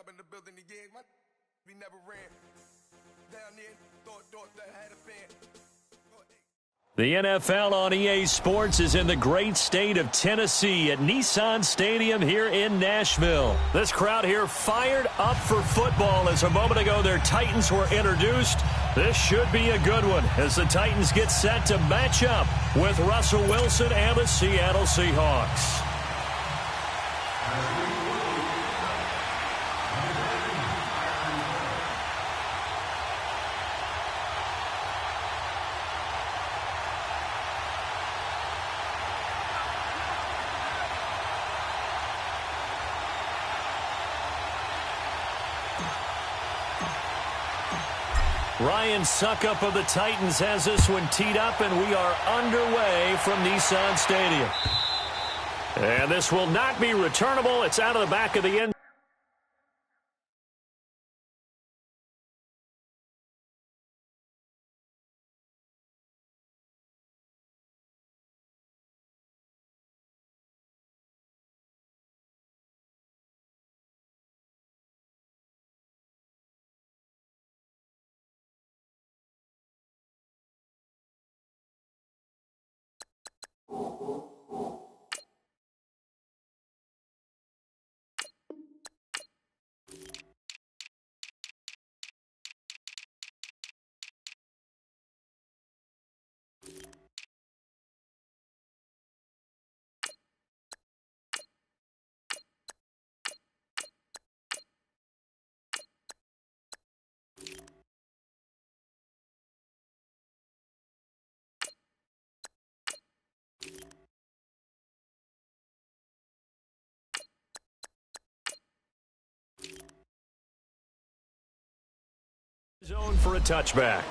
club in the building again. We never ran down there. Thought that had a fan. The NFL on EA Sports is in the great state of Tennessee at Nissan Stadium here in Nashville. This crowd here fired up for football as a moment ago their Titans were introduced. This should be a good one as the Titans get set to match up with Russell Wilson and the Seattle Seahawks. Ryan Suckup of the Titans has this one teed up, and we are underway from Nissan Stadium. And this will not be returnable. It's out of the back of the end. Zone for a touchback.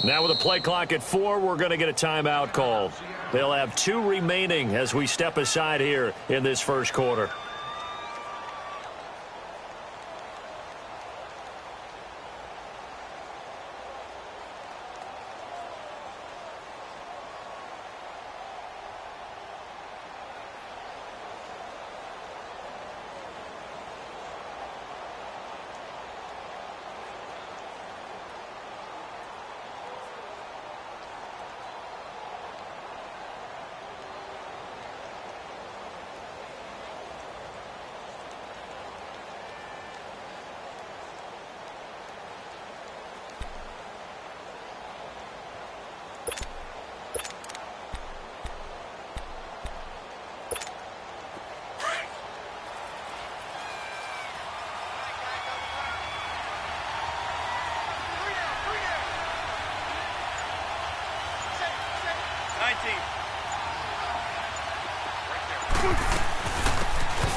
Now with a play clock at 4, we're going to get a timeout called. They'll have 2 remaining as we step aside here in this first quarter.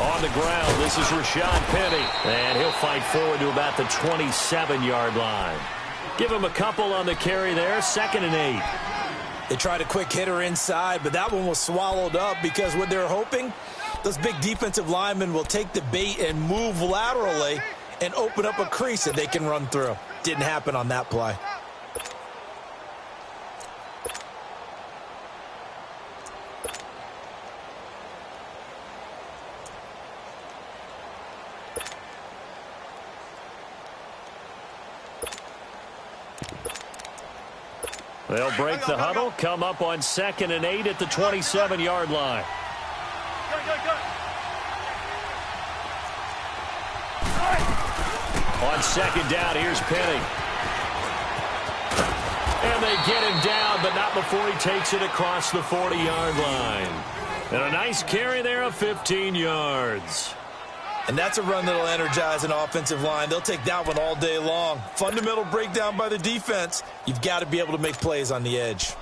On the ground, this is Rashad Penny, and he'll fight forward to about the 27-yard line. Give him a couple on the carry there, 2nd and 8. They tried a quick hitter inside, but that one was swallowed up because what they're hoping, those big defensive linemen will take the bait and move laterally and open up a crease that they can run through. Didn't happen on that play. They'll break the huddle, come up on 2nd and 8 at the 27-yard line. On 2nd down, here's Penny. And they get him down, but not before he takes it across the 40-yard line. And a nice carry there of 15 yards. And that's a run that'll energize an offensive line. They'll take that one all day long. Fundamental breakdown by the defense. You've got to be able to make plays on the edge.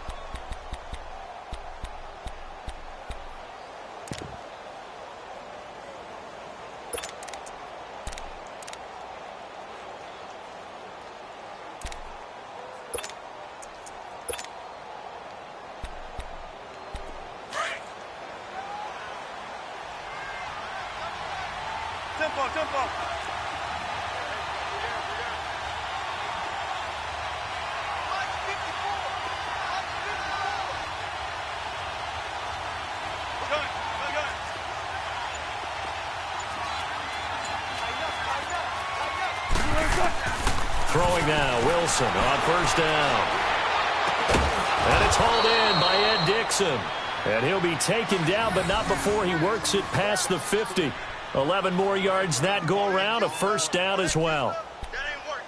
Throwing now, Wilson on first down. And it's hauled in by Ed Dixon. And he'll be taken down, but not before he works it past the 50. 11 more yards that go around, a first down as well. That ain't working.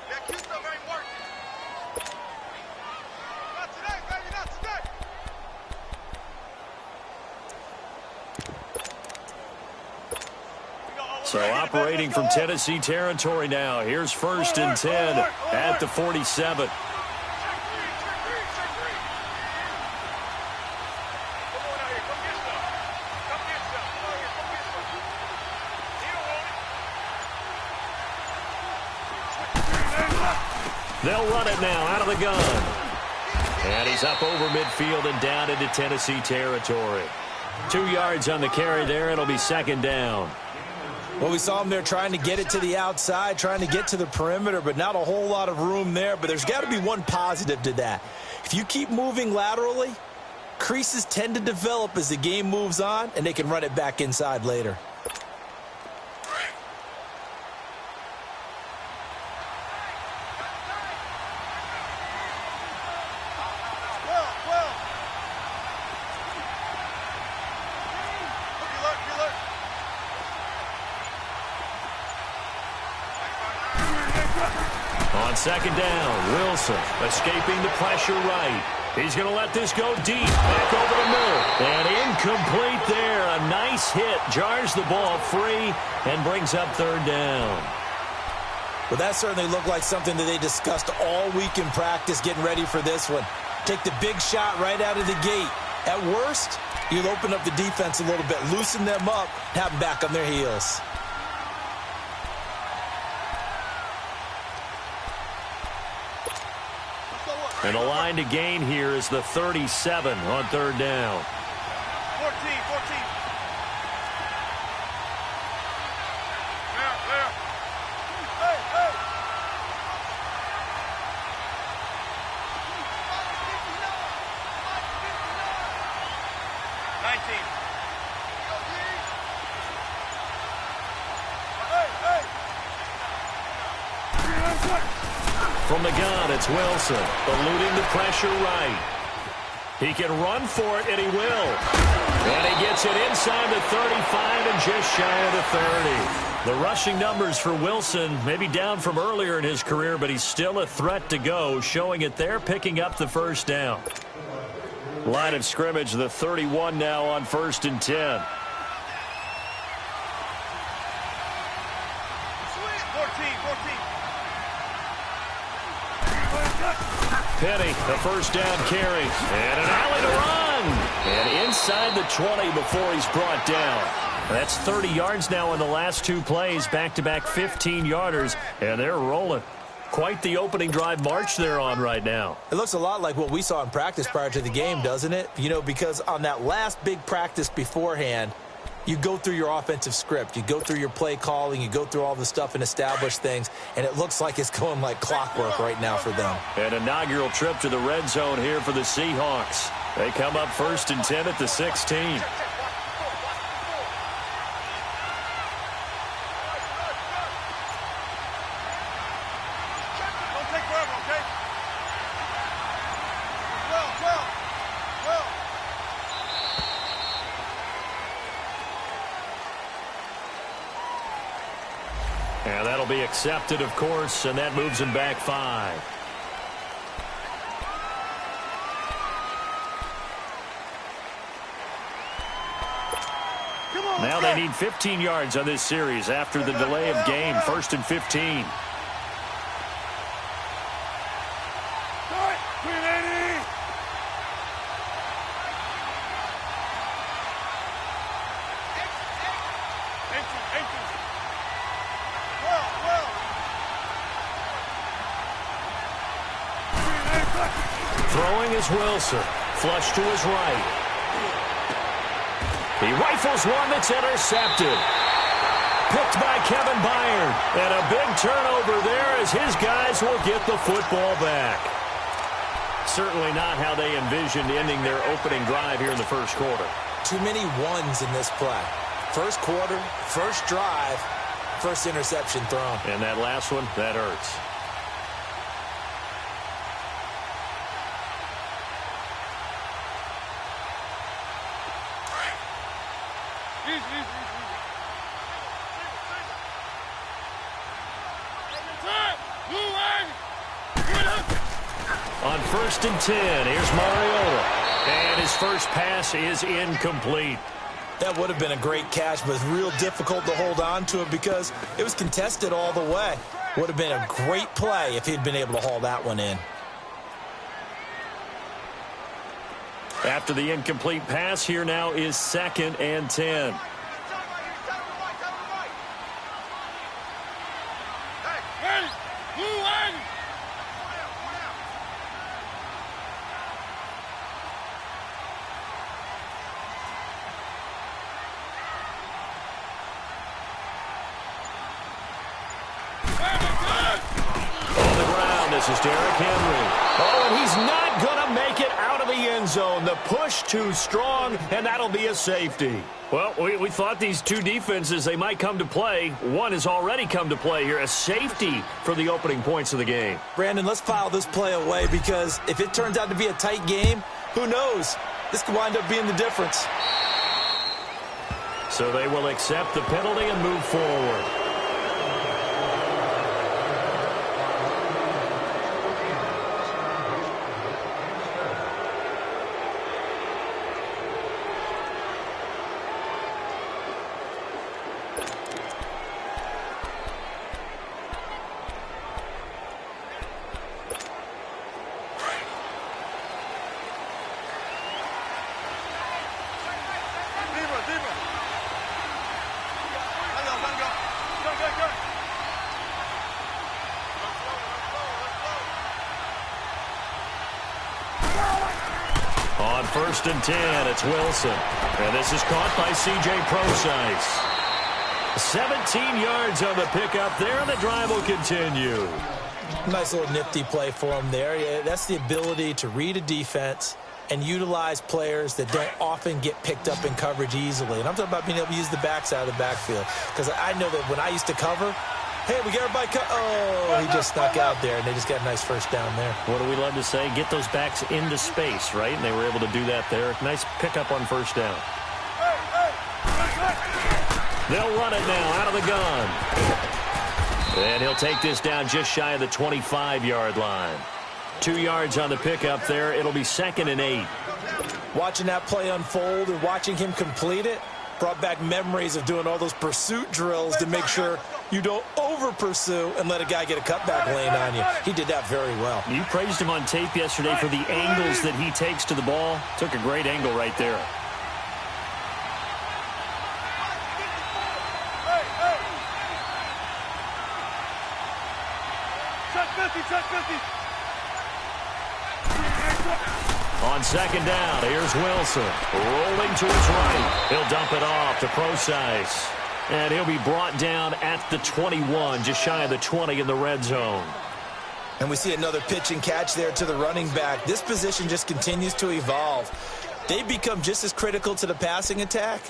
That cute stuff ain't working. Not today, baby, not today. So operating from Tennessee territory now. Here's first and 10 at the 47. They'll run it now out of the gun. And he's up over midfield and down into Tennessee territory. 2 yards on the carry there. It'll be second down. Well, we saw him there trying to get it to the outside, trying to get to the perimeter, but not a whole lot of room there. But there's got to be one positive to that. If you keep moving laterally, creases tend to develop as the game moves on, and they can run it back inside later. On second down, Wilson escaping the pressure right. He's going to let this go deep. Back over the middle. And incomplete there. A nice hit. Jars the ball free and brings up third down. Well, that certainly looked like something that they discussed all week in practice getting ready for this one. Take the big shot right out of the gate. At worst, you'll open up the defense a little bit, loosen them up, have them back on their heels. And the line to gain here is the 37 on third down. 14. Hey. 19. From the gun, it's Wilson, eluding the pressure right. He can run for it, and he will. And he gets it inside the 35 and just shy of the 30. The rushing numbers for Wilson may be down from earlier in his career, but he's still a threat to go, showing it there, picking up the first down. Line of scrimmage, the 31 now on first and 10. 14. Penny, the first down carry. And an alley to run. And inside the 20 before he's brought down. That's 30 yards now in the last two plays. Back-to-back 15-yarders. And they're rolling. Quite the opening drive march they're on right now. It looks a lot like what we saw in practice prior to the game, doesn't it? You know, because on that last big practice beforehand, you go through your offensive script. You go through your play calling. You go through all the stuff and establish things. And it looks like it's going like clockwork right now for them. An inaugural trip to the red zone here for the Seahawks. They come up first and 10 at the 16. And that'll be accepted, of course, and that moves him back 5. Now they need 15 yards on this series after the delay of game. First and 15. Throwing is Wilson. Flush to his right. He rifles one that's intercepted. picked by Kevin Byard. And a big turnover there as his guys will get the football back. Certainly not how they envisioned ending their opening drive here in the first quarter. Too many ones in this play. First quarter, first drive, first interception thrown. And that last one, that hurts. On 1st and 10, here's Mariota. And his first pass is incomplete. That would have been a great catch, but it's real difficult to hold on to it because it was contested all the way. Would have been a great play if he'd been able to haul that one in. After the incomplete pass, here now is 2nd and 10. This is Derrick Henry. Oh, and he's not going to make it out of the end zone. The push too strong, and that'll be a safety. Well, we thought these two defenses, they might come to play. One has already come to play here, a safety for the opening points of the game. Brandon, let's file this play away because if it turns out to be a tight game, who knows? This could wind up being the difference. So they will accept the penalty and move forward. On 1st and 10, it's Wilson. And this is caught by C.J. Procise. 17 yards on the pickup there, and the drive will continue. Nice little nifty play for him there. Yeah, that's the ability to read a defense and utilize players that don't often get picked up in coverage easily. And I'm talking about being able to use the backside of the backfield. Because I know that when I used to cover, hey, we got everybody oh, he just snuck out there, and they just got a nice first down there. What do we love to say? Get those backs into space, right? And they were able to do that there. Nice pickup on first down. They'll run it now out of the gun. And he'll take this down just shy of the 25-yard line. 2 yards on the pickup there. It'll be 2nd and 8. Watching that play unfold and watching him complete it brought back memories of doing all those pursuit drills to make sure you don't over-pursue and let a guy get a cutback lane on you. He did that very well. You praised him on tape yesterday for the angles that he takes to the ball. Took a great angle right there. On 2nd down, here's Wilson. Rolling to his right. He'll dump it off to Procise. And he'll be brought down at the 21, just shy of the 20 in the red zone. And we see another pitch and catch there to the running back. This position just continues to evolve. They become just as critical to the passing attack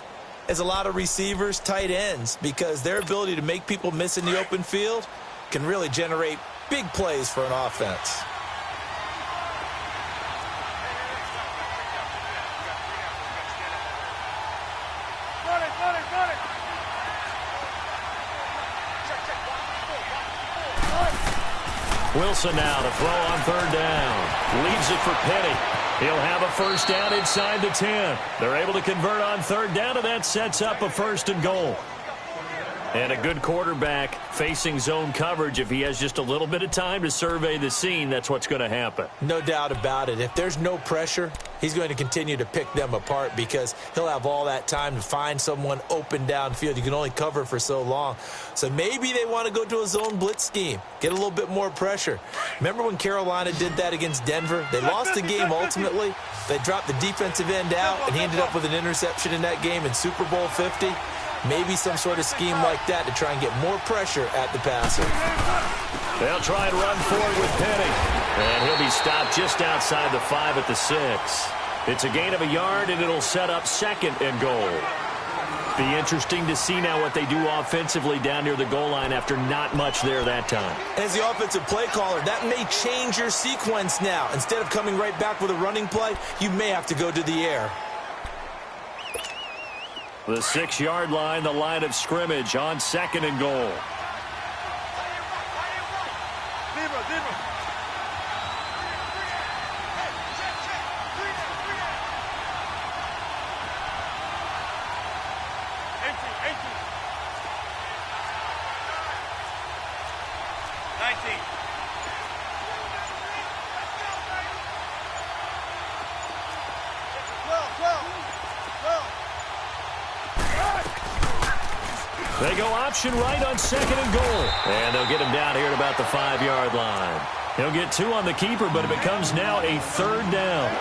as a lot of receivers, tight ends, because their ability to make people miss in the open field can really generate big plays for an offense. Wilson now to throw on 3rd down. Leaves it for Penny. He'll have a first down inside the 10. They're able to convert on 3rd down, and that sets up a 1st and goal. And a good quarterback facing zone coverage. If he has just a little bit of time to survey the scene, that's what's going to happen. No doubt about it. If there's no pressure, he's going to continue to pick them apart because he'll have all that time to find someone open downfield. You can only cover for so long. So maybe they want to go to a zone blitz scheme, get a little bit more pressure. Remember when Carolina did that against Denver? They lost the game ultimately. They dropped the defensive end out, and he ended up with an interception in that game in Super Bowl 50. Maybe some sort of scheme like that to try and get more pressure at the passer. They'll try and run forward with Penny. And he'll be stopped just outside the 5 at the 6. It's a gain of a yard, and it'll set up 2nd and goal. Be interesting to see now what they do offensively down near the goal line after not much there that time. As the offensive play caller, that may change your sequence now. Instead of coming right back with a running play, you may have to go to the air. The 6-yard line, the line of scrimmage on 2nd and goal. They go option right on 2nd and goal. And they'll get him down here at about the 5-yard line. He'll get 2 on the keeper, but it becomes now a 3rd down.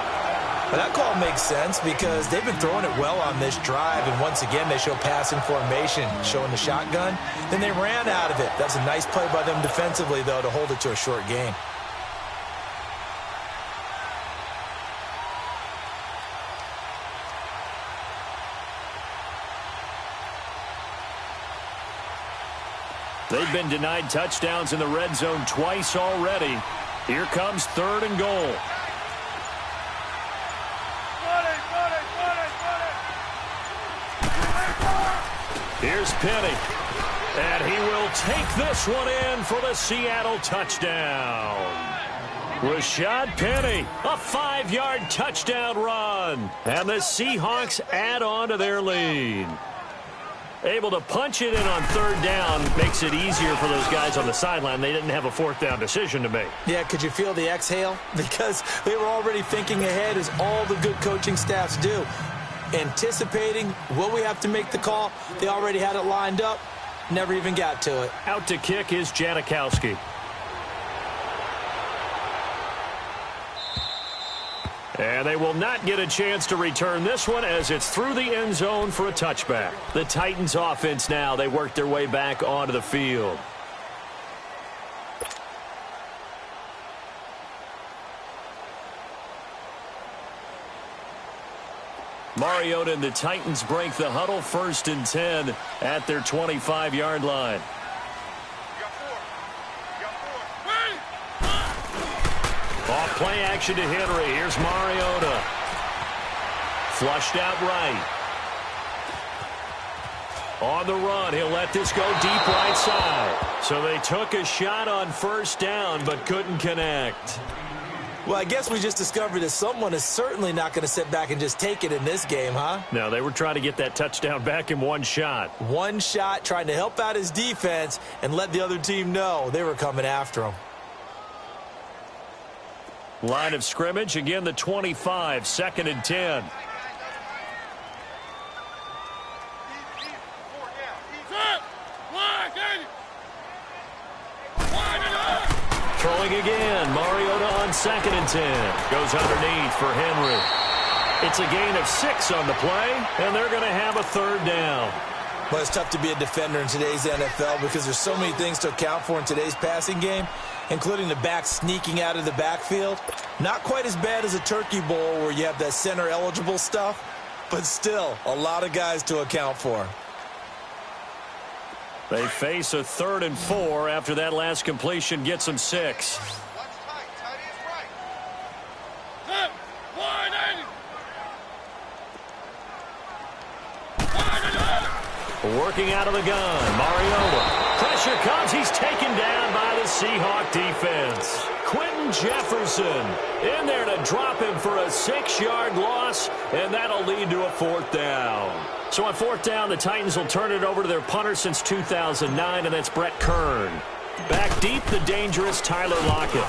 Well, that call makes sense because they've been throwing it well on this drive, and once again they show passing formation, showing the shotgun. Then they ran out of it. That's a nice play by them defensively, though, to hold it to a short gain. They've been denied touchdowns in the red zone twice already. Here comes 3rd and goal. Here's Penny. And he will take this one in for the Seattle touchdown. Rashad Penny, a 5-yard touchdown run. And the Seahawks add on to their lead. Able to punch it in on 3rd down makes it easier for those guys on the sideline. They didn't have a 4th down decision to make. Yeah, could you feel the exhale? Because they were already thinking ahead, as all the good coaching staffs do. Anticipating, will we have to make the call? They already had it lined up. Never even got to it. Out to kick is Janikowski. And they will not get a chance to return this one as it's through the end zone for a touchback. The Titans offense now, they work their way back onto the field. Mariota and the Titans break the huddle, 1st and 10 at their 25-yard line. Off play action to Henry. Here's Mariota. Flushed out right. On the run, he'll let this go deep right side. So they took a shot on 1st down, but couldn't connect. Well, I guess we just discovered that someone is certainly not going to sit back and just take it in this game, huh? No, they were trying to get that touchdown back in one shot. One shot, trying to help out his defense and let the other team know they were coming after him. Line of scrimmage, again the 25, 2nd and 10. Throwing again, Mariota on 2nd and 10. Goes underneath for Henry. It's a gain of 6 on the play, and they're going to have a 3rd down. Well, it's tough to be a defender in today's NFL because there's so many things to account for in today's passing game, including the back sneaking out of the backfield. Not quite as bad as a turkey bowl where you have that center-eligible stuff, but still a lot of guys to account for. They face a 3rd and 4 after that last completion gets them 6. Working out of the gun, Mariota. Pressure comes. He's taken down by the Seahawk defense. Quentin Jefferson in there to drop him for a 6-yard loss, and that'll lead to a 4th down. So on 4th down, the Titans will turn it over to their punter since 2009, and that's Brett Kern. Back deep, the dangerous Tyler Lockett.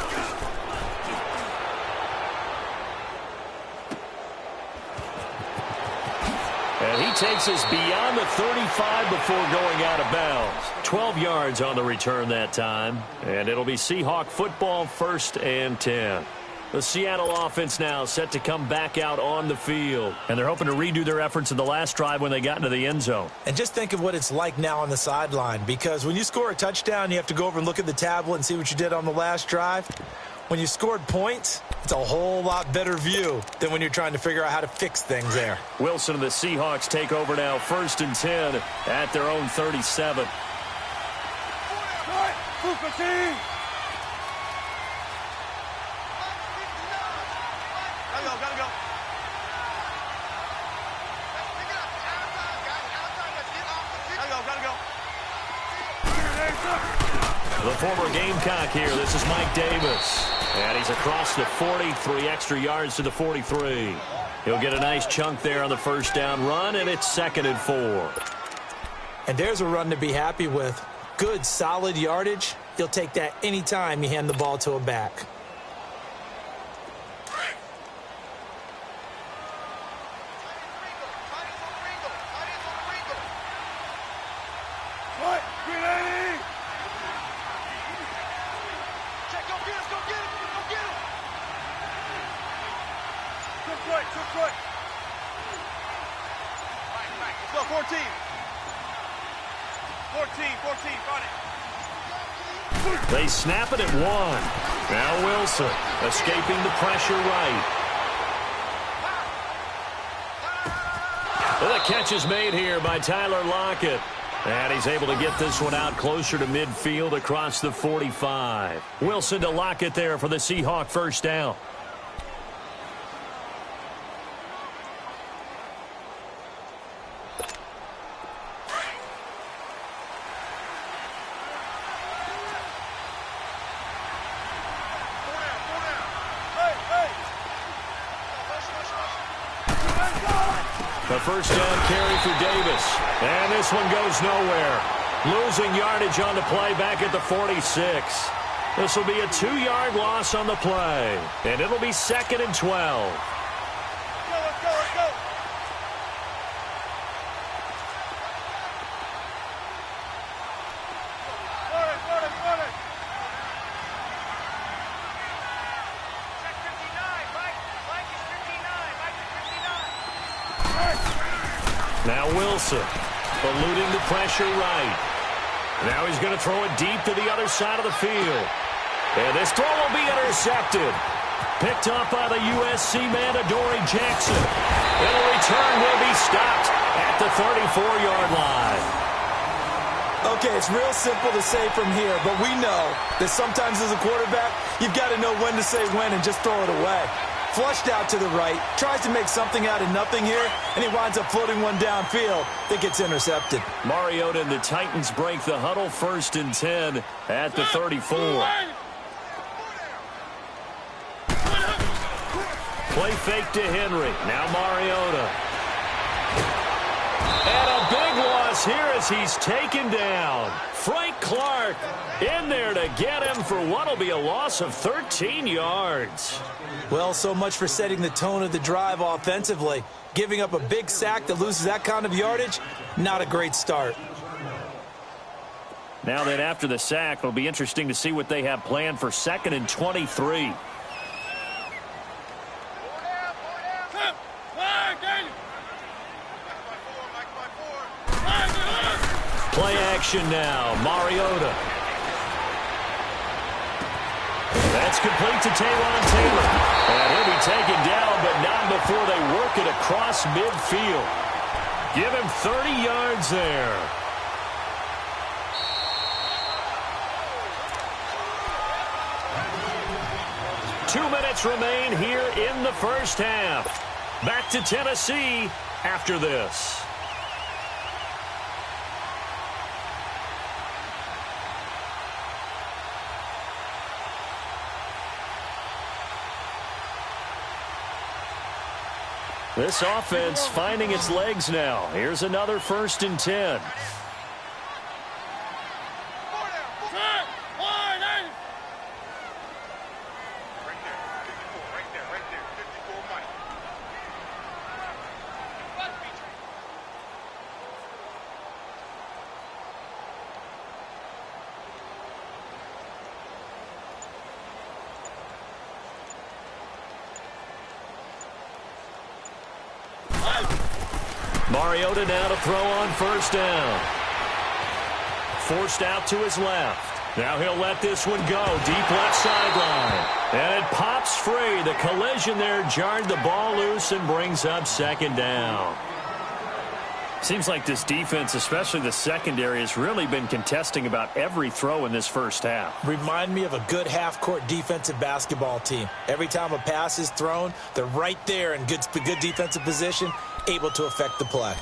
And he takes us beyond the 35 before going out of bounds. 12 yards on the return that time. And it'll be Seahawk football, 1st and 10. The Seattle offense now set to come back out on the field. And they're hoping to redo their efforts in the last drive when they got into the end zone. And just think of what it's like now on the sideline, because when you score a touchdown, you have to go over and look at the tablet and see what you did on the last drive. When you scored points, it's a whole lot better view than when you're trying to figure out how to fix things there. Wilson and the Seahawks take over now, 1st and 10 at their own 37. Gotta go. The former Gamecock here. This is Mike Davis. And he's across the 40, 3 extra yards to the 43. He'll get a nice chunk there on the first down run, and it's 2nd and 4. And there's a run to be happy with. Good, solid yardage. You'll take that anytime you hand the ball to a back. Let's go, 14. 14, run it. They snap it at 1. Now Wilson escaping the pressure right. And the catch is made here by Tyler Lockett. And he's able to get this one out closer to midfield across the 45. Wilson to Lockett there for the Seahawk first down. The first down carry for Davis. And this one goes nowhere. Losing yardage on the play back at the 46. This will be a 2-yard loss on the play. And it'll be 2nd and 12. Let's go. Run it. Check 59, Mike. Mike is 59. Mike is 59. Now Wilson eluding the pressure right. Now he's going to throw it deep to the other side of the field. And this throw will be intercepted. Picked up by the USC man, Adoree Jackson. And a return will be stopped at the 34-yard line. Okay, it's real simple to say from here, but we know that sometimes as a quarterback, you've got to know when to say when and just throw it away. Flushed out to the right, tries to make something out of nothing here, and he winds up floating one downfield that gets intercepted. Mariota and the Titans break the huddle, 1st and 10 at the 34. Play fake to Henry. Now Mariota. And a big loss here as he's taken down. Frank Clark in there to get him for what will be a loss of 13 yards. Well, so much for setting the tone of the drive offensively. Giving up a big sack that loses that kind of yardage, not a great start. Now then, after the sack, it'll be interesting to see what they have planned for 2nd and 23. Play action now. Mariota. That's complete to Taywan Taylor. And he'll be taken down, but not before they work it across midfield. Give him 30 yards there. Two minutes remain here in the first half. Back to Tennessee after this. This offense finding its legs now. Here's another 1st and 10. Mariota now to throw on first down. Forced out to his left. Now he'll let this one go. Deep left sideline. And it pops free. The collision there jarred the ball loose and brings up second down. Seems like this defense, especially the secondary, has really been contesting about every throw in this first half. Remind me of a good half-court defensive basketball team. Every time a pass is thrown, they're right there in good defensive position, able to affect the play.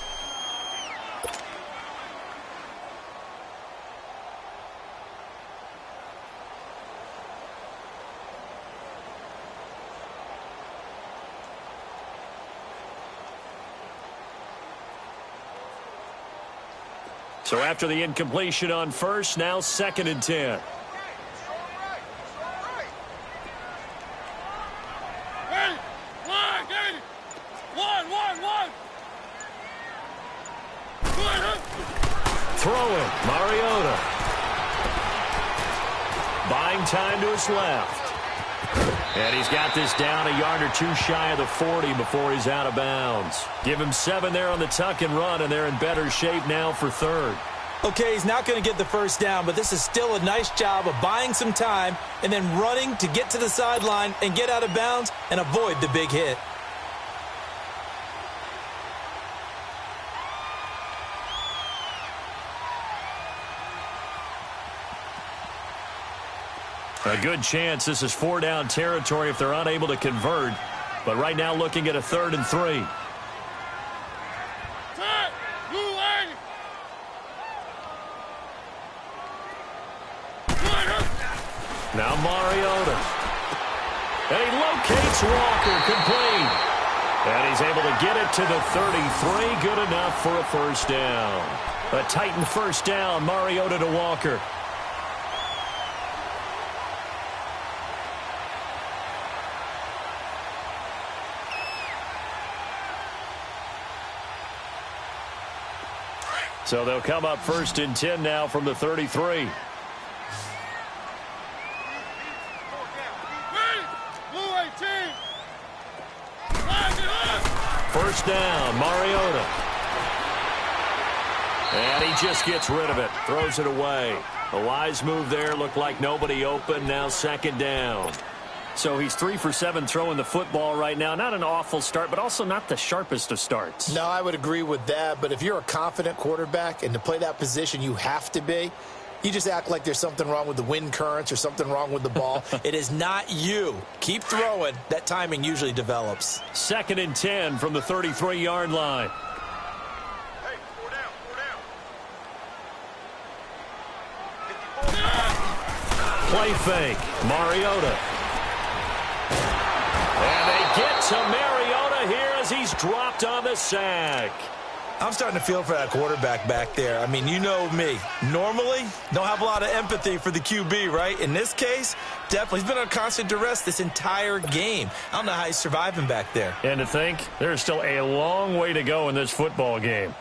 So after the incompletion on first, now 2nd and 10. Throwing, Mariota. Buying time to his left. And he's got this down a yard or two shy of the 40 before he's out of bounds. Give him 7 there on the tuck and run, and they're in better shape now for 3rd. Okay, he's not going to get the first down, but this is still a nice job of buying some time and then running to get to the sideline and get out of bounds and avoid the big hit. A good chance this is 4-down territory if they're unable to convert. But right now looking at a 3rd and 3. Now Mariota. And he locates Walker, complete. And he's able to get it to the 33. Good enough for a first down. A Titan first down, Mariota to Walker. So they'll come up 1st and 10 now from the 33. First down, Mariota. And he just gets rid of it, throws it away. A wise move there, looked like nobody open, now 2nd down. So he's 3 for 7 throwing the football right now. Not an awful start, but also not the sharpest of starts. No, I would agree with that, but if you're a confident quarterback and to play that position you have to be, you just act like there's something wrong with the wind currents or something wrong with the ball. It is not you. Keep throwing. That timing usually develops. 2nd and 10 from the 33-yard line. Hey, 4 down, 4 down. Play fake, Mariota. And they get to Mariota here as he's dropped on the sack. I'm starting to feel for that quarterback back there. I mean, you know me. Normally, don't have a lot of empathy for the QB, right? In this case, definitely. He's been on constant duress this entire game. I don't know how he's surviving back there. And to think, there's still a long way to go in this football game.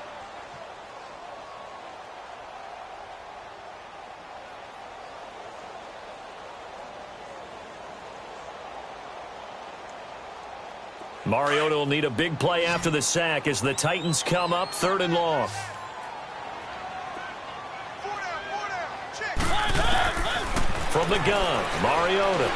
Mariota will need a big play after the sack as the Titans come up 3rd and long. 4 down, check. From the gun, Mariota.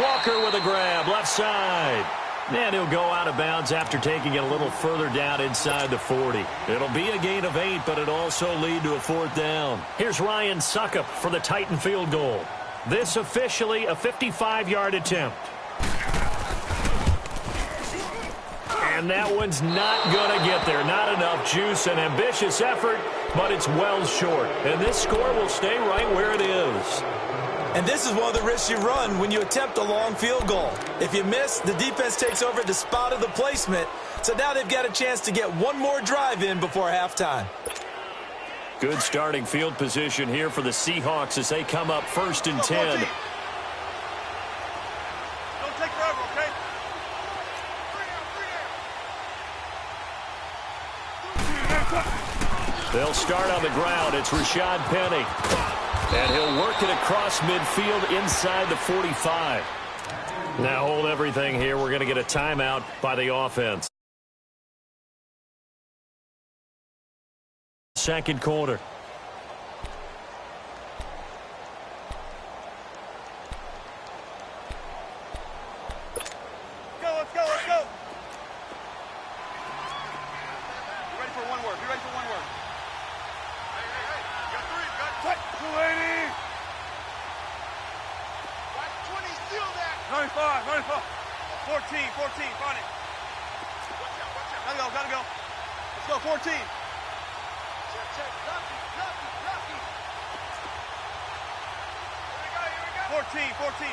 Walker with a grab, left side. And he'll go out of bounds after taking it a little further down inside the 40. It'll be a gain of 8, but it'll also lead to a 4th down. Here's Ryan Suckup for the Titan field goal. This officially a 55-yard attempt. And that one's not going to get there. Not enough juice. An ambitious effort, but it's well short. And this score will stay right where it is. And this is one of the risks you run when you attempt a long field goal. If you miss, the defense takes over at the spot of the placement. So now they've got a chance to get one more drive in before halftime. Good starting field position here for the Seahawks as they come up 1st and 10. Don't take forever, okay? 3 down. They'll start on the ground. It's Rashad Penny. And he'll work it across midfield inside the 45. Now hold everything here. We're going to get a timeout by the offense. Second quarter. Let's go. You ready for one word? Hey. You got three. You got 280. Watch 20, steal that. 95. 14. Find it. Watch out. Gotta go. Let's go, 14. Check. Lucky. Here we go. 14.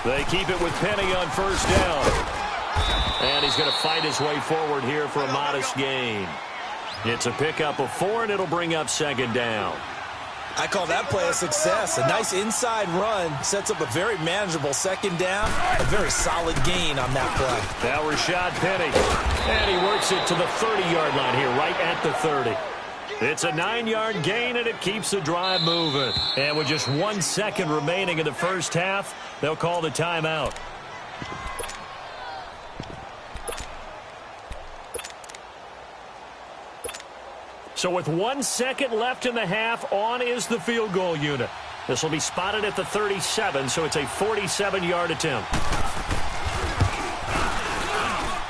They keep it with Penny on first down. And he's going to fight his way forward here for a modest gain. It's a pickup of 4, and it'll bring up second down. I call that play a success. A nice inside run sets up a very manageable second down. A very solid gain on that play. Now Rashad Penny. And he works it to the 30-yard line here, right at the 30. It's a 9-yard gain, and it keeps the drive moving. And with just 1 second remaining in the first half, they'll call the timeout. So with 1 second left in the half, on is the field goal unit. This will be spotted at the 37, so it's a 47-yard attempt.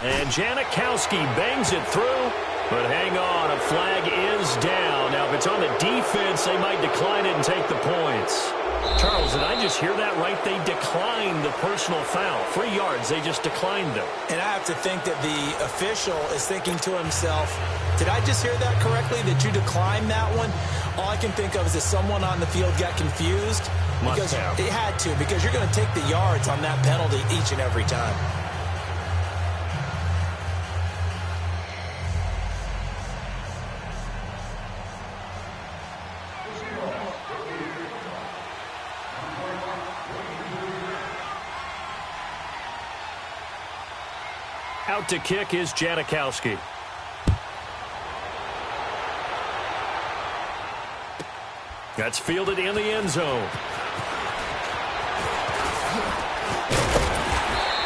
And Janikowski bangs it through, but hang on, a flag is down. Now, if it's on the defense, they might decline it and take the points. Charles, did I just hear that right? They declined the personal foul. 3 yards, they just declined them. And I have to think that the official is thinking to himself, did I just hear that correctly, that you declined that one? All I can think of is that someone on the field got confused. Because it had to, because you're going to take the yards on that penalty each and every time. Out to kick is Janikowski. That's fielded in the end zone.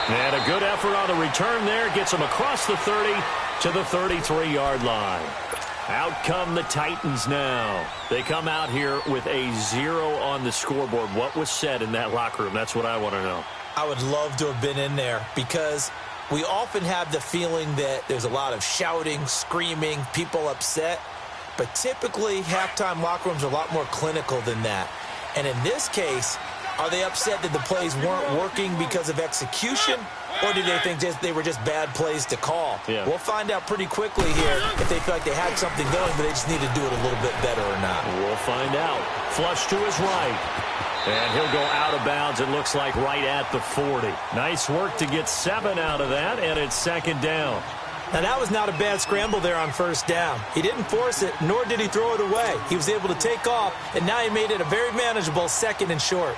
And a good effort on the return there. Gets him across the 30 to the 33-yard line. Out come the Titans now. They come out here with a 0 on the scoreboard. What was said in that locker room? That's what I want to know. I would love to have been in there because we often have the feeling that there's a lot of shouting, screaming, people upset. But typically, halftime locker rooms are a lot more clinical than that. And in this case, are they upset that the plays weren't working because of execution? Or do they think they were just bad plays to call? Yeah. We'll find out pretty quickly here if they feel like they had something going, but they just need to do it a little bit better or not. We'll find out. Flush to his right. And he'll go out of bounds, it looks like, right at the 40. Nice work to get 7 out of that, and it's second down. Now, that was not a bad scramble there on first down. He didn't force it, nor did he throw it away. He was able to take off, and now he made it a very manageable second and short.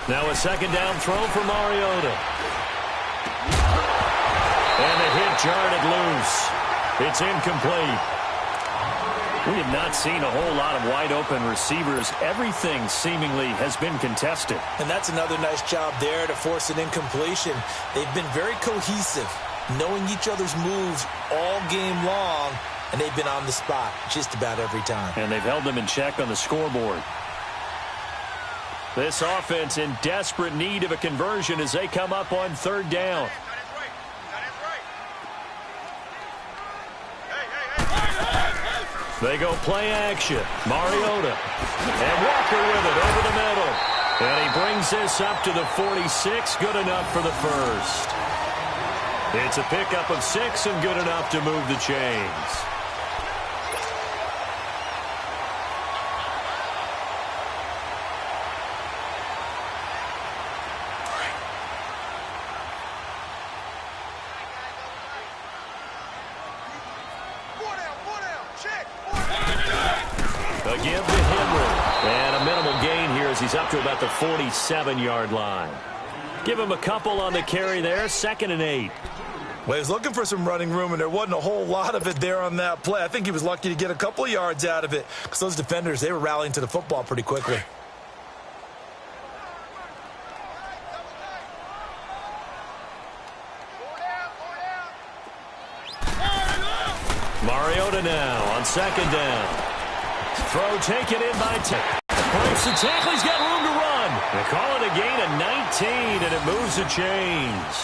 Now a second down throw for Mariota. And the hit jarred it loose. It's incomplete. We have not seen a whole lot of wide open receivers. Everything seemingly has been contested. And that's another nice job there to force an incompletion. They've been very cohesive, knowing each other's moves all game long, and they've been on the spot just about every time. And they've held them in check on the scoreboard. This offense in desperate need of a conversion as they come up on third down. They go play action. Mariota. And Walker with it over the middle. And he brings this up to the 46. Good enough for the first. It's a pickup of 6 and good enough to move the chains. A give to Henry. And a minimal gain here as he's up to about the 47-yard line. Give him a couple on the carry there, 2nd and 8. Well, he was looking for some running room, and there wasn't a whole lot of it there on that play. I think he was lucky to get a couple of yards out of it because those defenders, they were rallying to the football pretty quickly. Mariota now on 2nd down. Throw taken in by 10. Breaks the tackle. He's got room to run. They call it a gain of 19, and it moves the chains.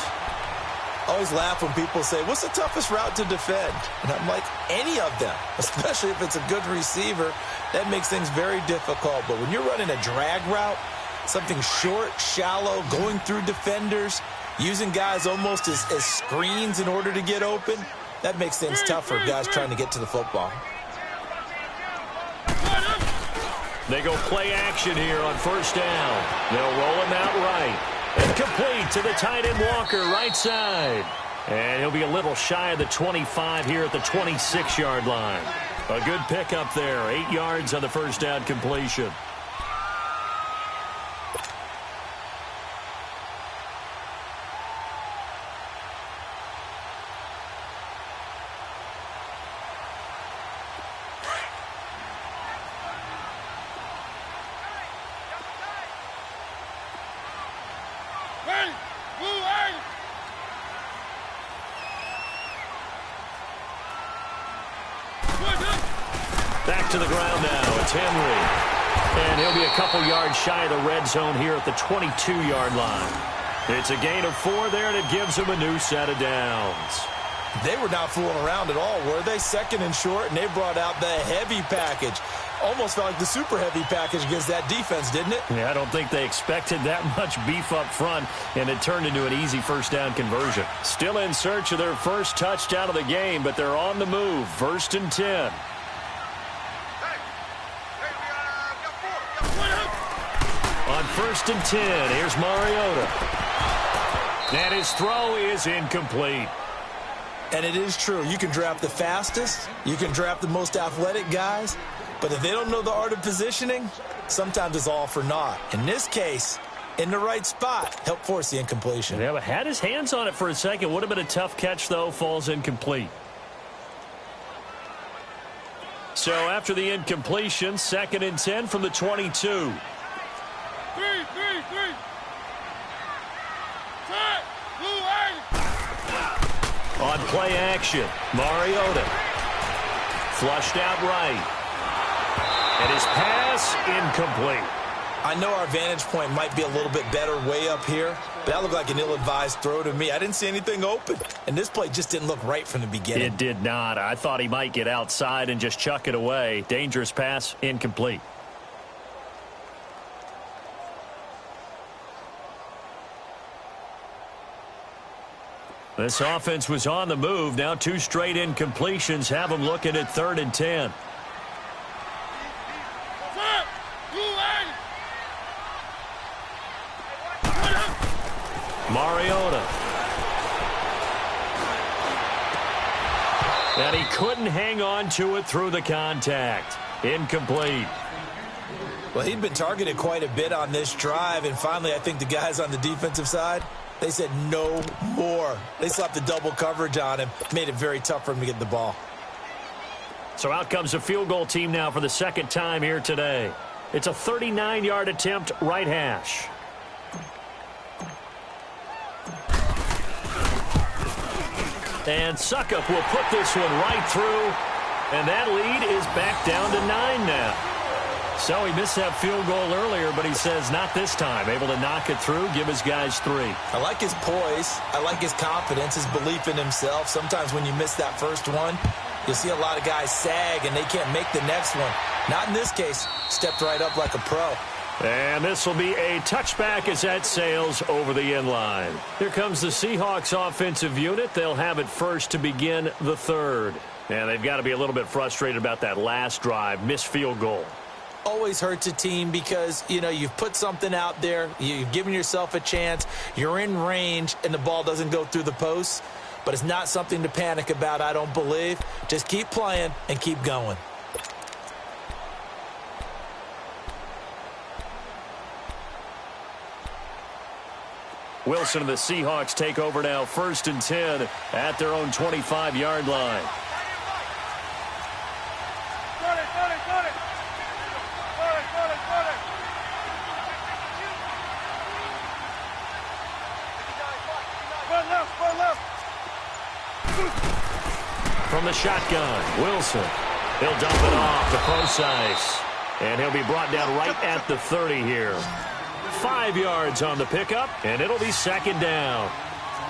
I always laugh when people say, what's the toughest route to defend? And I'm like, any of them, especially if it's a good receiver. That makes things very difficult. But when you're running a drag route, something short, shallow, going through defenders, using guys almost as screens in order to get open, that makes things tough for guys trying to get to the football. They go play action here on 1st down. They'll roll him out right. And complete to the tight end Walker, right side. And he'll be a little shy of the 25 here at the 26-yard line. A good pickup there, 8 yards on the 1st down completion. Back to the ground now. It's Henry. And he'll be a couple yards shy of the red zone here at the 22-yard line. It's a gain of 4 there, and it gives him a new set of downs. They were not fooling around at all, were they? 2nd and short, and they brought out the heavy package. Almost felt like the super heavy package against that defense, didn't it? Yeah, I don't think they expected that much beef up front, and it turned into an easy 1st down conversion. Still in search of their first touchdown of the game, but they're on the move. 1st and 10. On 1st and 10, here's Mariota. And his throw is incomplete. And it is true. You can draft the fastest. You can draft the most athletic guys. But if they don't know the art of positioning, sometimes it's all for naught. In this case, in the right spot, helped force the incompletion. Yeah, but had his hands on it for a second. Would have been a tough catch, though. Falls incomplete. So after the incompletion, 2nd and 10 from the 22. On play action, Mariota. Flushed out right. And his pass incomplete. I know our vantage point might be a little bit better way up here, but that looked like an ill-advised throw to me. I didn't see anything open, and this play just didn't look right from the beginning. It did not. I thought he might get outside and just chuck it away. Dangerous pass, incomplete. This offense was on the move. Now 2 straight incompletions have them looking at 3rd and 10. Mariota. And he couldn't hang on to it through the contact. Incomplete. Well, he'd been targeted quite a bit on this drive, and finally I think the guys on the defensive side, they said no more. They slapped the double coverage on him, made it very tough for him to get the ball. So out comes a field goal team now for the 2nd time here today. It's a 39-yard attempt, right hash. And Suckup will put this one right through, and that lead is back down to 9 now. So he missed that field goal earlier, but he says not this time. Able to knock it through, give his guys 3. I like his poise. I like his confidence, his belief in himself. Sometimes when you miss that first one, you'll see a lot of guys sag and they can't make the next one. Not in this case. Stepped right up like a pro. And this will be a touchback as that sails over the end line. Here comes the Seahawks offensive unit. They'll have it first to begin the 3rd. And they've got to be a little bit frustrated about that last drive, missed field goal. Always hurts a team because, you know, you've put something out there, you've given yourself a chance, you're in range, and the ball doesn't go through the post. but it's not something to panic about, I don't believe. Just keep playing and keep going. Wilson and the Seahawks take over now, 1st and 10 at their own 25-yard line. From the shotgun, Wilson. He'll dump it off to Procise. And he'll be brought down right at the 30 here. 5 yards on the pickup, and it'll be 2nd down.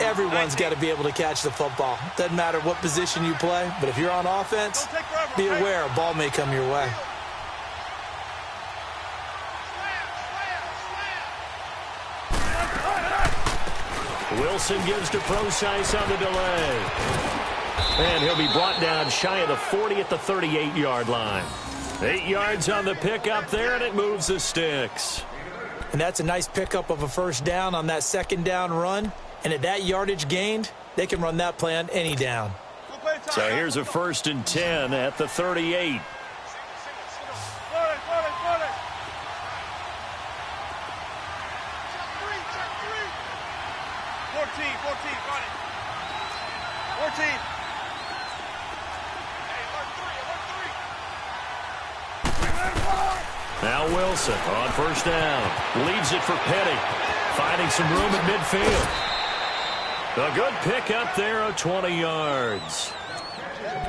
Everyone's got to be able to catch the football. Doesn't matter what position you play, but if you're on offense, be aware a ball may come your way. Wilson gives to Procise on the delay. And he'll be brought down shy of the 40 at the 38-yard line. 8 yards on the pickup there, and it moves the sticks. And that's a nice pickup of a 1st down on that 2nd down run. And at that yardage gained, they can run that play on any down. So here's a 1st and 10 at the 38. Now Wilson on 1st down. Leaves it for Petty. Finding some room at midfield. A good pickup there of 20 yards.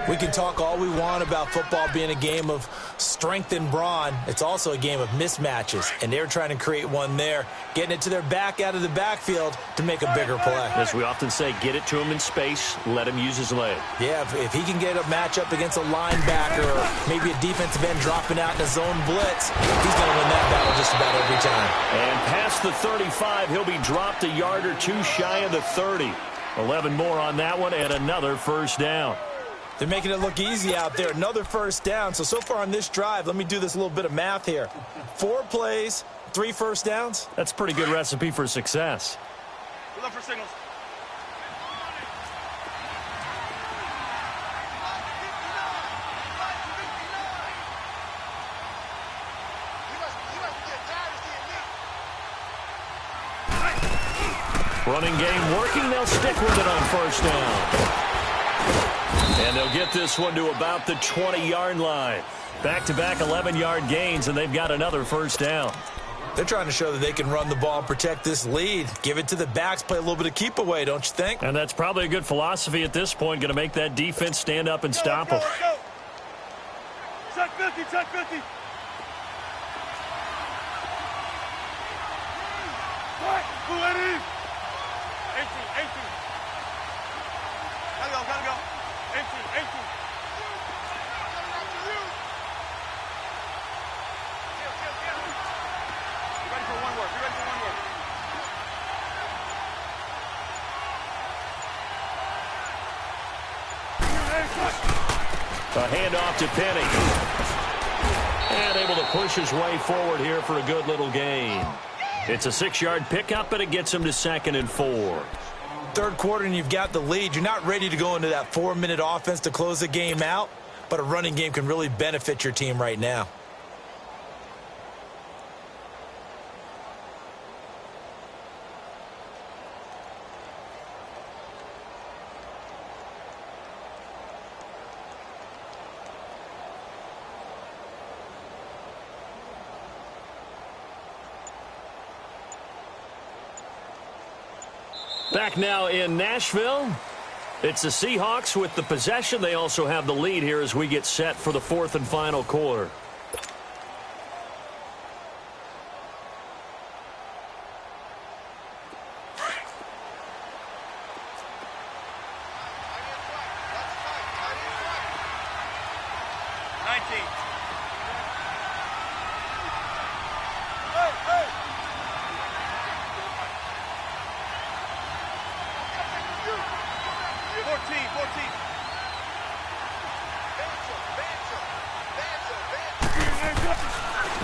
We can talk all we want about football being a game of strength and brawn. It's also a game of mismatches, and they're trying to create one there, getting it to their back out of the backfield to make a bigger play. As we often say, get it to him in space, let him use his leg. Yeah, if he can get a matchup against a linebacker or maybe a defensive end dropping out in a zone blitz, he's going to win that battle just about every time. And past the 35, he'll be dropped a yard or two shy of the 30. 11 more on that one and another 1st down. They're making it look easy out there. Another 1st down. So far on this drive, let me do this little bit of math here. 4 plays, 3 1st downs. That's a pretty good recipe for success. Look for signals. Running game working. They'll stick with it on 1st down. And they'll get this one to about the 20-yard line. Back-to-back 11-yard gains, and they've got another 1st down. They're trying to show that they can run the ball and protect this lead. Give it to the backs, play a little bit of keep away, don't you think? And that's probably a good philosophy at this point, going to make that defense stand up and stop them. Check 50, check 50. Who it is? 18. Gotta go. 18. Be ready for one word. A handoff to Penny. And able to push his way forward here for a good little gain. It's a 6-yard pickup, but it gets him to 2nd and 4. 3rd quarter and you've got the lead. You're not ready to go into that 4-minute offense to close the game out, but a running game can really benefit your team right now. Back now in Nashville. It's the Seahawks with the possession. They also have the lead here as we get set for the 4th and final quarter.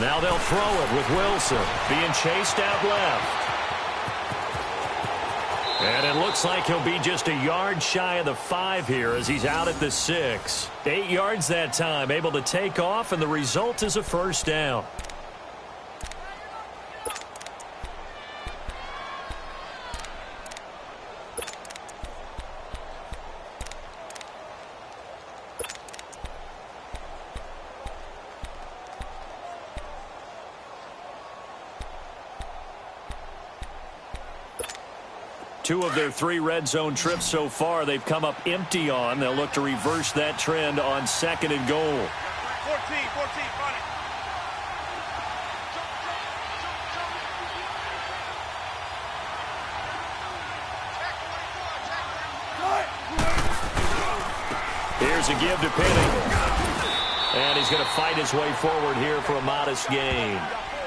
Now they'll throw it with Wilson being chased out left. And it looks like he'll be just a yard shy of the 5 here as he's out at the 6. 8 yards that time, able to take off, and the result is a first down. Two of their 3 red zone trips so far, they've come up empty on. They'll look to reverse that trend on 2nd and goal. 14, find it. Here's a give to Penny. And he's going to fight his way forward here for a modest gain.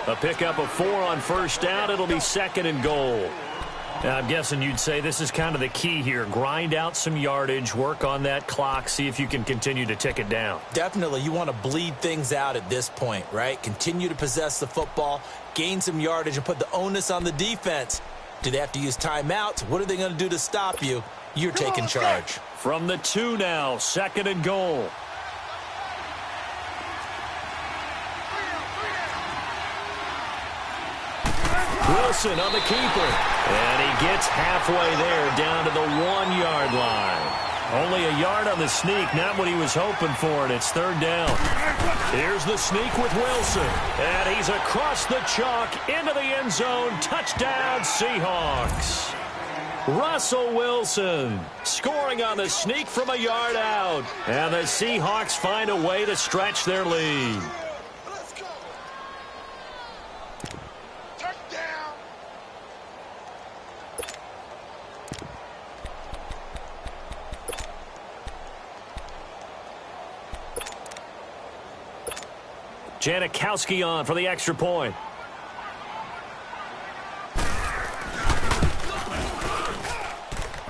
A pickup of 4 on first down. It'll be 2nd and goal. Now, I'm guessing you'd say this is kind of the key here. Grind out some yardage, work on that clock, see if you can continue to tick it down. Definitely. You want to bleed things out at this point, right? Continue to possess the football, gain some yardage, and put the onus on the defense. Do they have to use timeouts? What are they going to do to stop you? You're taking charge. From the 2 now, 2nd and goal. Wilson on the keeper. And he gets halfway there down to the 1-yard line. Only a yard on the sneak, not what he was hoping for, and it's 3rd down. Here's the sneak with Wilson. And he's across the chalk into the end zone. Touchdown, Seahawks. Russell Wilson scoring on the sneak from a yard out. And the Seahawks find a way to stretch their lead. Janikowski on for the extra point.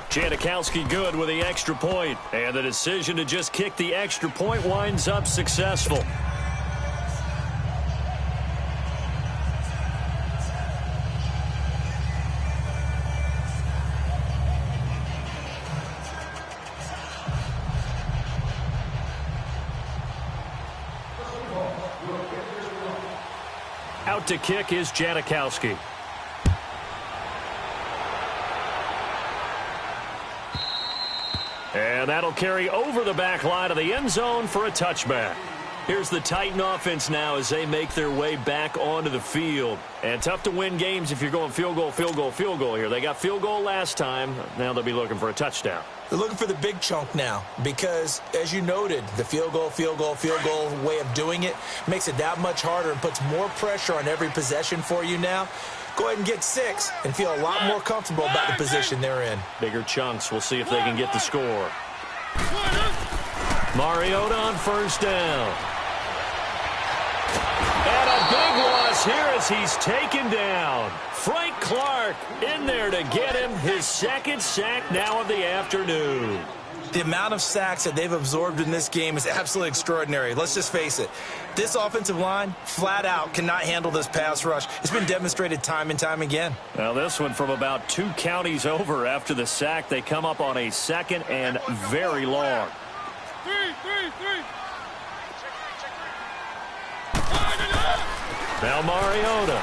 Janikowski good with the extra point. And the decision to just kick the extra point winds up successful. Out to kick is Janikowski. And that'll carry over the back line of the end zone for a touchback. Here's the Titan offense now as they make their way back onto the field. And tough to win games if you're going field goal, field goal, field goal here. They got field goal last time. Now they'll be looking for a touchdown. They're looking for the big chunk now because, as you noted, the field goal way of doing it makes it that much harder and puts more pressure on every possession for you now. Go ahead and get 6 and feel a lot more comfortable about the position they're in. Bigger chunks. We'll see if they can get the score. Mariota on first down. And a big loss here as he's taken down. Frank Clark in there to get him his 2nd sack now of the afternoon. The amount of sacks that they've absorbed in this game is absolutely extraordinary. Let's just face it. This offensive line, flat out, cannot handle this pass rush. It's been demonstrated time and time again. Now this one from about 2 counties over after the sack. They come up on a 2nd and very long. Three. Now Mariota.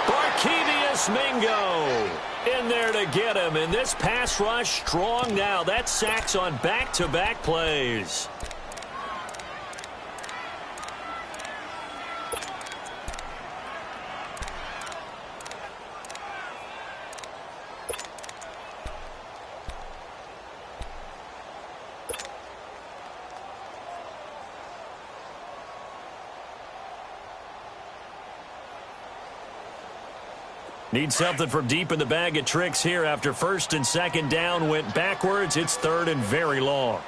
Barkevius Mingo in there to get him. And this pass rush strong now. That sacks on back-to-back plays. Need something from deep in the bag of tricks here after 1st and 2nd down went backwards. It's 3rd and very long.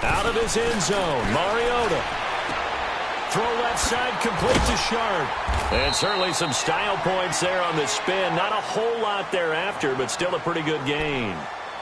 Out of his end zone, Mariota. Throw left side complete to Sharp. And certainly some style points there on the spin. Not a whole lot thereafter, but still a pretty good gain.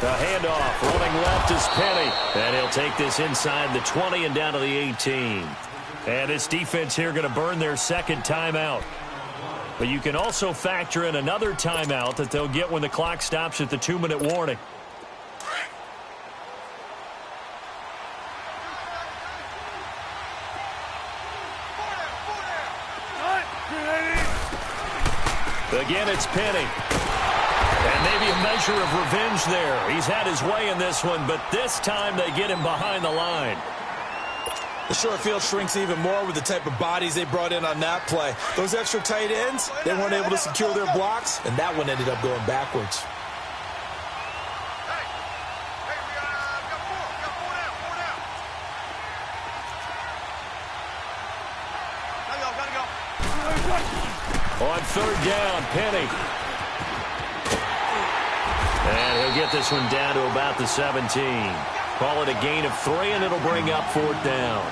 The handoff, rolling left is Penny. And he'll take this inside the 20 and down to the 18. And this defense here going to burn their second timeout. But you can also factor in another timeout that they'll get when the clock stops at the 2-minute warning. Again, it's Penny. And maybe a measure of revenge there. He's had his way in this one, but this time they get him behind the line. The short field shrinks even more with the type of bodies they brought in on that play. Those extra tight ends, they weren't able to secure their blocks, and that one ended up going backwards. On third down, Penny. And he'll get this one down to about the 17. Call it a gain of 3, and it'll bring up fourth down.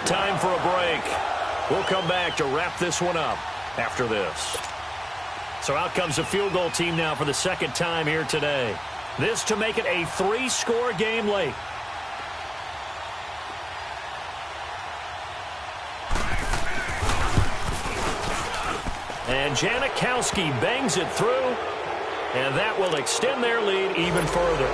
Time for a break. We'll come back to wrap this one up after this. So out comes the field goal team now for the second time here today. This to make it a 3-score game late. And Janikowski bangs it through, and that will extend their lead even further.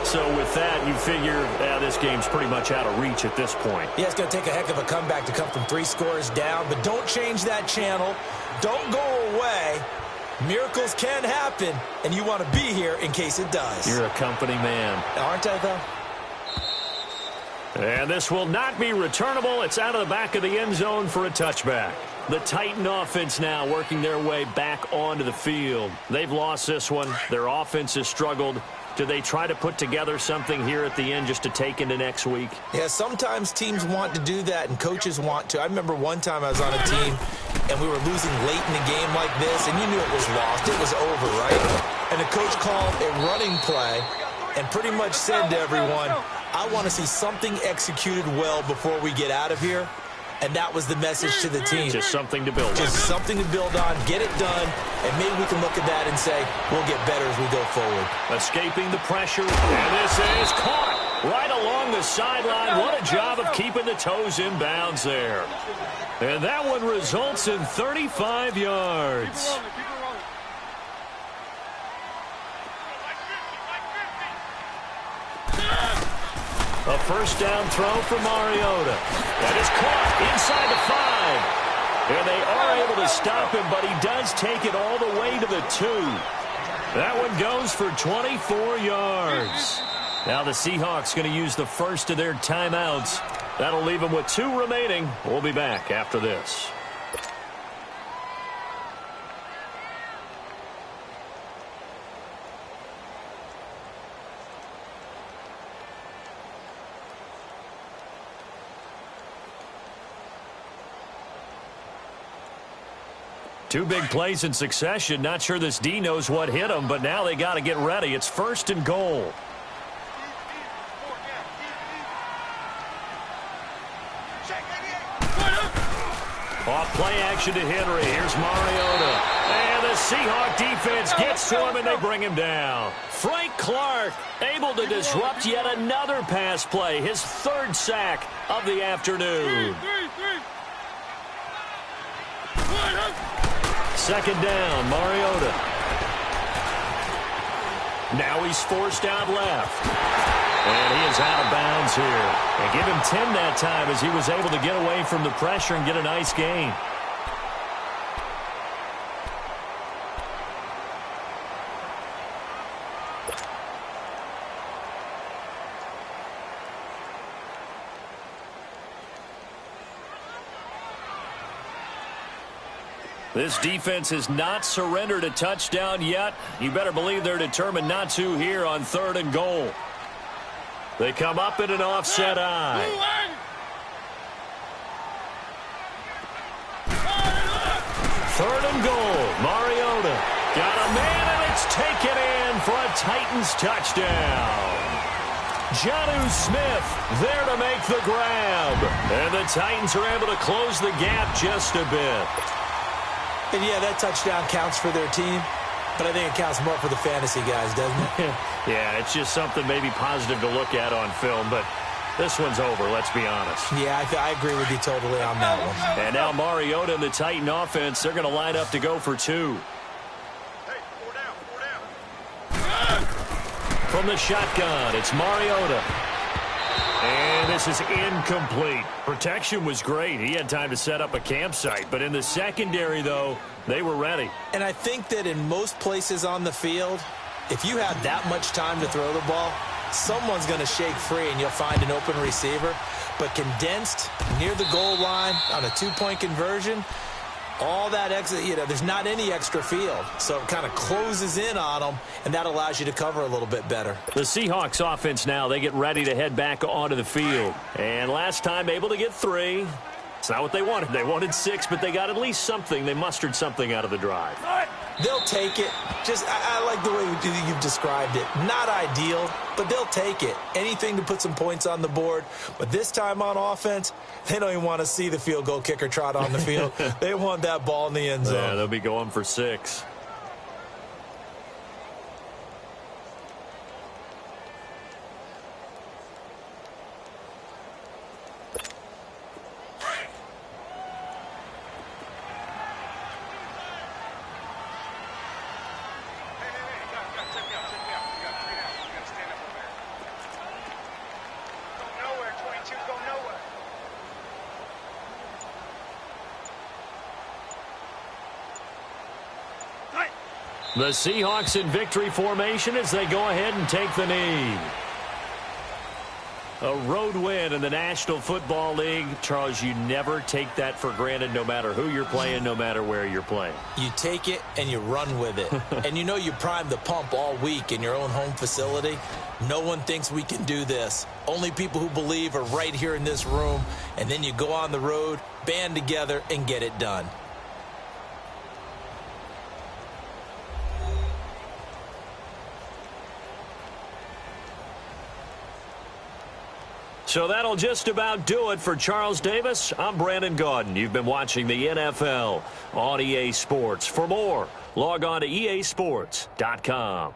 So with that, you figure this game's pretty much out of reach at this point. Yeah, it's going to take a heck of a comeback to come from 3 scores down, but don't change that channel. Don't go away. Miracles can happen, and you want to be here in case it does. You're a company man. Aren't I, though? And this will not be returnable. It's out of the back of the end zone for a touchback. The Titan offense now working their way back onto the field. They've lost this one. Their offense has struggled. Do they try to put together something here at the end just to take into next week? Yeah, sometimes teams want to do that and coaches want to. I remember one time I was on a team and we were losing late in the game like this, and you knew it was lost. It was over, right? And the coach called a running play and pretty much said to everyone, I want to see something executed well before we get out of here. And that was the message to the team. Just something to build on. Just something to build on, get it done, and maybe we can look at that and say, we'll get better as we go forward. Escaping the pressure, and this is caught right along the sideline. What a job of keeping the toes in bounds there. And that one results in 35 yards. A first down throw for Mariota. That is caught inside the 5. And they are able to stop him, but he does take it all the way to the 2. That one goes for 24 yards. Now the Seahawks going to use the first of their timeouts. That'll leave them with 2 remaining. We'll be back after this. Two big plays in succession. Not sure this D knows what hit him, but now they got to get ready. It's first and goal. Off play action to Henry. Here's Mariota. And the Seahawk defense gets to him, and they bring him down. Frank Clark able to disrupt yet another pass play. His 3rd sack of the afternoon. Second down, Mariota. Now he's forced out left. And he is out of bounds here. And give him 10 that time as he was able to get away from the pressure and get a nice gain. This defense has not surrendered a touchdown yet. You better believe they're determined not to here on 3rd and goal. They come up in an offset eye. 3rd and goal. Mariota got a man, and it's taken in for a Titans touchdown. Jonnu Smith there to make the grab. And the Titans are able to close the gap just a bit. And yeah, that touchdown counts for their team, but I think it counts more for the fantasy guys, doesn't it? Yeah, it's just something maybe positive to look at on film, but this one's over, let's be honest. Yeah, I agree with you totally on that one. And now Mariota and the Titan offense, they're going to line up to go for 2. Hey, 4 down, 4 down. From the shotgun, it's Mariota. And this is incomplete. Protection was great. He had time to set up a campsite. But in the secondary, though, they were ready. And I think that in most places on the field, if you have that much time to throw the ball, someone's going to shake free and you'll find an open receiver. But condensed near the goal line on a 2-point conversion, all that extra, there's not any extra field. So it kind of closes in on them, and that allows you to cover a little bit better. The Seahawks offense now, they get ready to head back onto the field. And last time able to get 3. It's not what they wanted. They wanted 6, but they got at least something. They mustered something out of the drive. They'll take it. I like the way you've described it. Not ideal, but they'll take it. Anything to put some points on the board. But this time on offense, they don't even want to see the field goal kicker trot on the field. They want that ball in the end zone. Yeah, they'll be going for 6. The Seahawks in victory formation as they go ahead and take the knee. A road win in the National Football League. Charles, you never take that for granted no matter who you're playing, no matter where you're playing. You take it and you run with it. And you know you primed the pump all week in your own home facility. No one thinks we can do this. Only people who believe are right here in this room. And then you go on the road, band together, and get it done. So that'll just about do it for Charles Davis. I'm Brandon Gaudin. You've been watching the NFL on EA Sports. For more, log on to easports.com.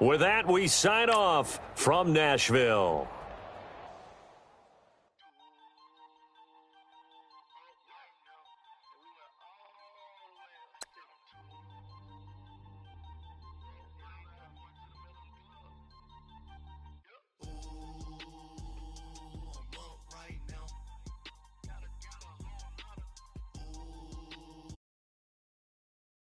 With that, we sign off from Nashville.